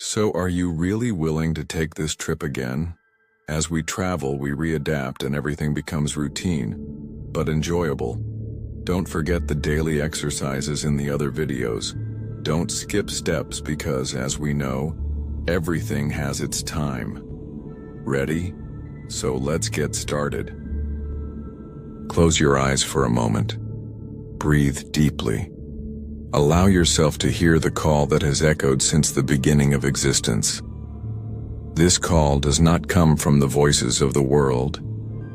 So are you really willing to take this trip again? As we travel, we readapt and everything becomes routine, but enjoyable. Don't forget the daily exercises in the other videos. Don't skip steps because, as we know, everything has its time. Ready? So let's get started. Close your eyes for a moment. Breathe deeply. Allow yourself to hear the call that has echoed since the beginning of existence. This call does not come from the voices of the world,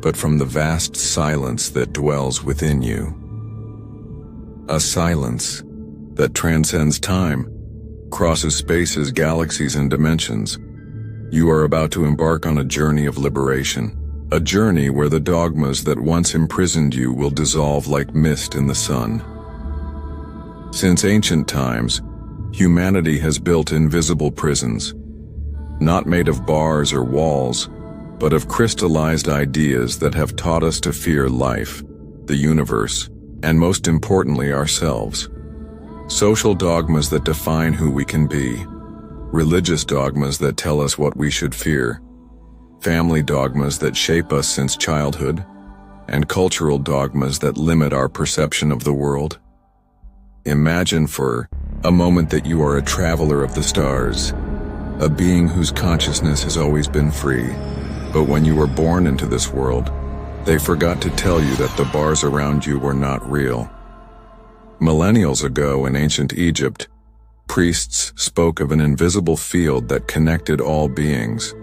but from the vast silence that dwells within you. A silence that transcends time, crosses spaces, galaxies, and dimensions. You are about to embark on a journey of liberation, a journey where the dogmas that once imprisoned you will dissolve like mist in the sun. Since ancient times, humanity has built invisible prisons, not made of bars or walls, but of crystallized ideas that have taught us to fear life, the universe, and most importantly ourselves. Social dogmas that define who we can be, religious dogmas that tell us what we should fear, family dogmas that shape us since childhood, and cultural dogmas that limit our perception of the world. Imagine for a moment that you are a traveler of the stars, a being whose consciousness has always been free. But when you were born into this world, they forgot to tell you that the bars around you were not real. Millennials ago in ancient Egypt, priests spoke of an invisible field that connected all beings.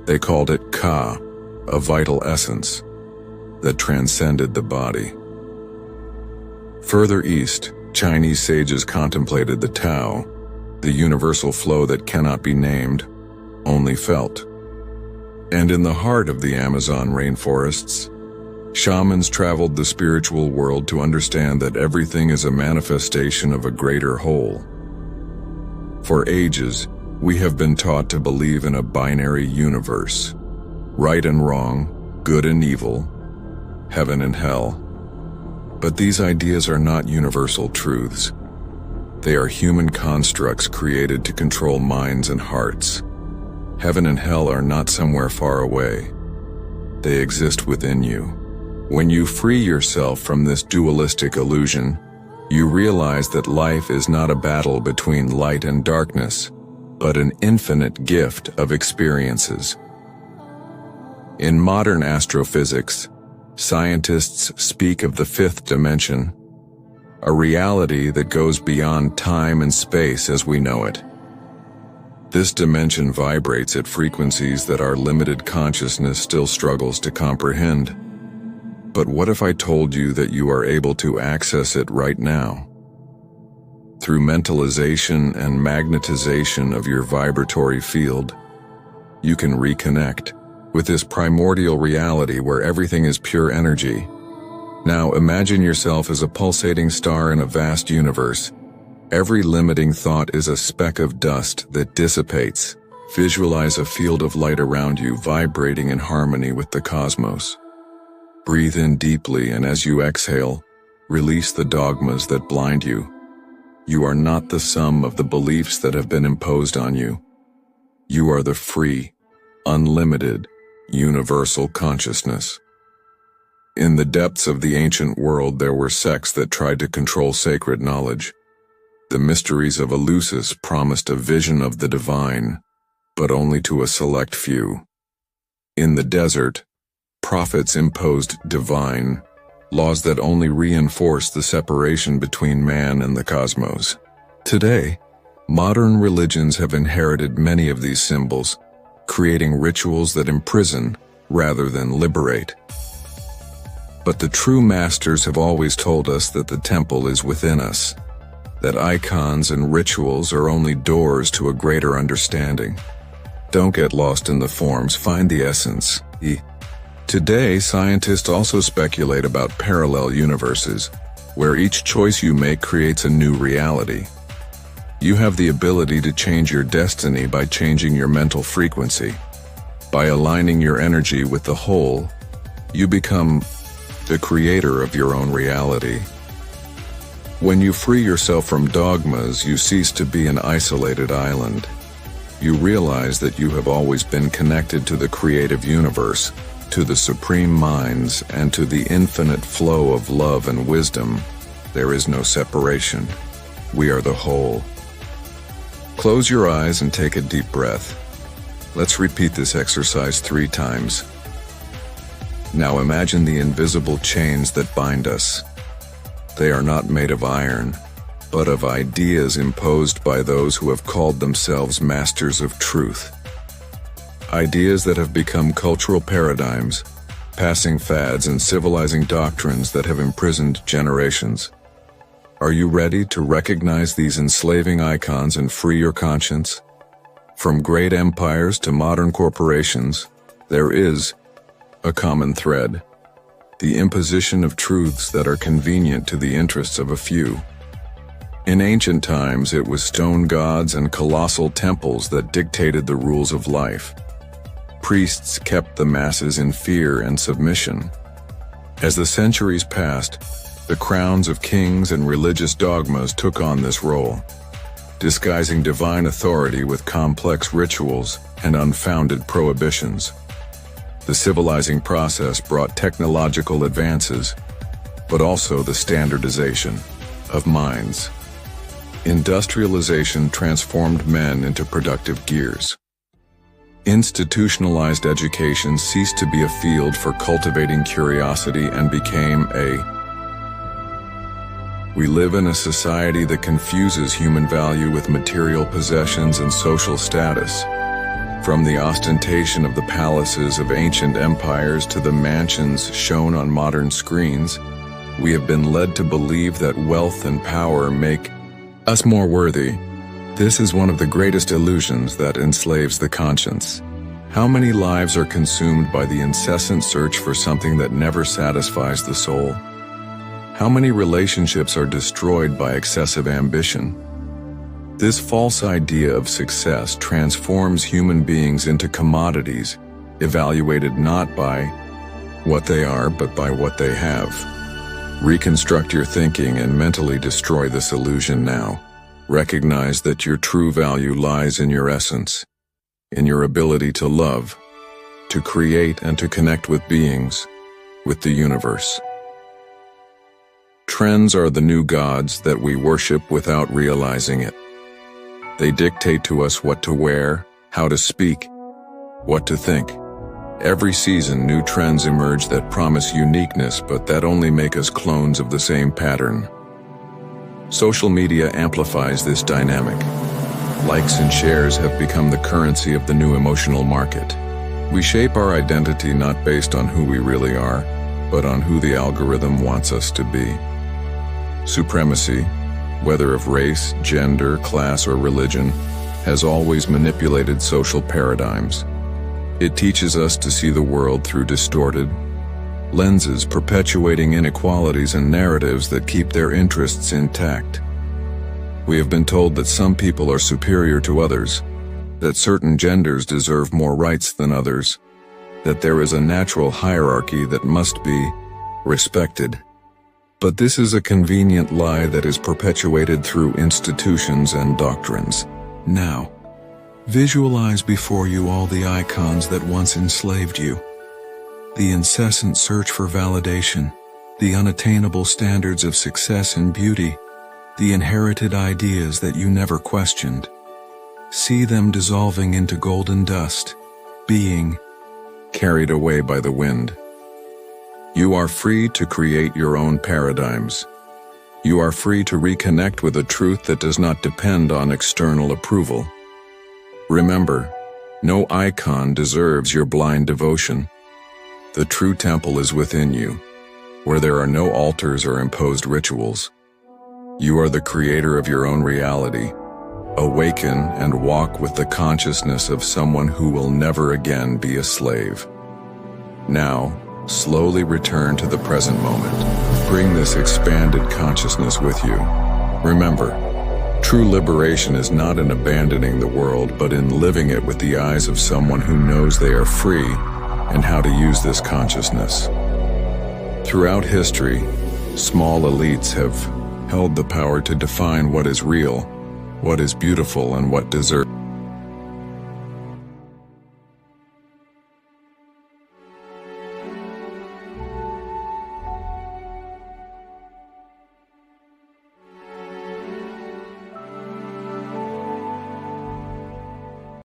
They called it Ka, a vital essence that transcended the body. Further east, Chinese sages contemplated the Tao, the universal flow that cannot be named, only felt. And in the heart of the Amazon rainforests, shamans traveled the spiritual world to understand that everything is a manifestation of a greater whole. For ages, we have been taught to believe in a binary universe, right and wrong, good and evil, heaven and hell. But these ideas are not universal truths. They are human constructs created to control minds and hearts. Heaven and hell are not somewhere far away. They exist within you. When you free yourself from this dualistic illusion, you realize that life is not a battle between light and darkness, but an infinite gift of experiences. In modern astrophysics, scientists speak of the fifth dimension, a reality that goes beyond time and space as we know it. This dimension vibrates at frequencies that our limited consciousness still struggles to comprehend. But what if I told you that you are able to access it right now? Through mentalization and magnetization of your vibratory field, you can reconnect with this primordial reality where everything is pure energy. Now imagine yourself as a pulsating star in a vast universe. Every limiting thought is a speck of dust that dissipates. Visualize a field of light around you vibrating in harmony with the cosmos. Breathe in deeply, and as you exhale, release the dogmas that blind you. You are not the sum of the beliefs that have been imposed on you. You are the free, unlimited, universal consciousness. In the depths of the ancient world, there were sects that tried to control sacred knowledge. The mysteries of Eleusis promised a vision of the divine, but only to a select few. In the desert, prophets imposed divine laws that only reinforced the separation between man and the cosmos. Today, modern religions have inherited many of these symbols, creating rituals that imprison rather than liberate. But the true masters have always told us that the temple is within us, that icons and rituals are only doors to a greater understanding. Don't get lost in the forms, find the essence. Today, scientists also speculate about parallel universes, where each choice you make creates a new reality. You have the ability to change your destiny by changing your mental frequency. By aligning your energy with the whole, you become the creator of your own reality. When you free yourself from dogmas, you cease to be an isolated island. you realize that you have always been connected to the creative universe, to the supreme minds, and to the infinite flow of love and wisdom. There is no separation. We are the whole. Close your eyes and take a deep breath. Let's repeat this exercise 3 times. Now imagine the invisible chains that bind us. They are not made of iron, but of ideas imposed by those who have called themselves masters of truth. Ideas that have become cultural paradigms, passing fads and civilizing doctrines that have imprisoned generations. Are you ready to recognize these enslaving icons and free your conscience? From great empires to modern corporations, there is a common thread: the imposition of truths that are convenient to the interests of a few. In ancient times, it was stone gods and colossal temples that dictated the rules of life. Priests kept the masses in fear and submission. As the centuries passed, the crowns of kings and religious dogmas took on this role, disguising divine authority with complex rituals and unfounded prohibitions. The civilizing process brought technological advances, but also the standardization of minds. Industrialization transformed men into productive gears. Institutionalized education ceased to be a field for cultivating curiosity and became We live in a society that confuses human value with material possessions and social status. From the ostentation of the palaces of ancient empires to the mansions shown on modern screens, we have been led to believe that wealth and power make us more worthy. This is one of the greatest illusions that enslaves the conscience. How many lives are consumed by the incessant search for something that never satisfies the soul? How many relationships are destroyed by excessive ambition? This false idea of success transforms human beings into commodities, evaluated not by what they are, but by what they have. Reconstruct your thinking and mentally destroy this illusion now. Recognize that your true value lies in your essence, in your ability to love, to create, and to connect with beings, with the universe. Trends are the new gods that we worship without realizing it. They dictate to us what to wear, how to speak, what to think. Every season, new trends emerge that promise uniqueness, but that only make us clones of the same pattern. Social media amplifies this dynamic. Likes and shares have become the currency of the new emotional market. We shape our identity not based on who we really are, but on who the algorithm wants us to be. Supremacy, whether of race, gender, class, or religion, has always manipulated social paradigms. It teaches us to see the world through distorted lenses, perpetuating inequalities and narratives that keep their interests intact. We have been told that some people are superior to others, that certain genders deserve more rights than others, that there is a natural hierarchy that must be respected. But this is a convenient lie that is perpetuated through institutions and doctrines. Now, visualize before you all the icons that once enslaved you. The incessant search for validation, the unattainable standards of success and beauty, the inherited ideas that you never questioned. See them dissolving into golden dust, being carried away by the wind. You are free to create your own paradigms. You are free to reconnect with a truth that does not depend on external approval. Remember, no icon deserves your blind devotion. The true temple is within you, where there are no altars or imposed rituals. You are the creator of your own reality. Awaken and walk with the consciousness of someone who will never again be a slave. Now, slowly return to the present moment. Bring this expanded consciousness with you. Remember, true liberation is not in abandoning the world, but in living it with the eyes of someone who knows they are free and how to use this consciousness. Throughout history, small elites have held the power to define what is real, what is beautiful, and what deserves